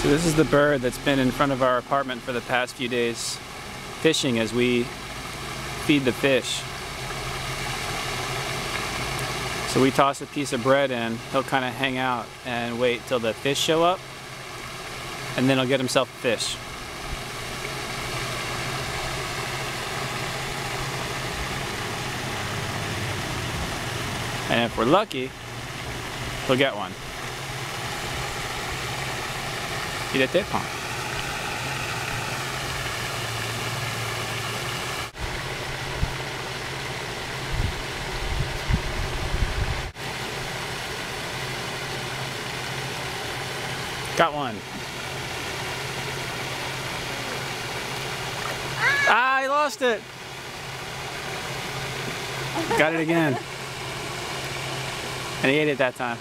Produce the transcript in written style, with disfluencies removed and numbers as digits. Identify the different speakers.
Speaker 1: So this is the bird that's been in front of our apartment for the past few days, fishing as we feed the fish. So we toss a piece of bread in, he'll kind of hang out and wait till the fish show up, and then he'll get himself a fish. And if we're lucky, he'll get one. Il était pas. Got one. Ah, I lost it. Got it again. And he ate it that time.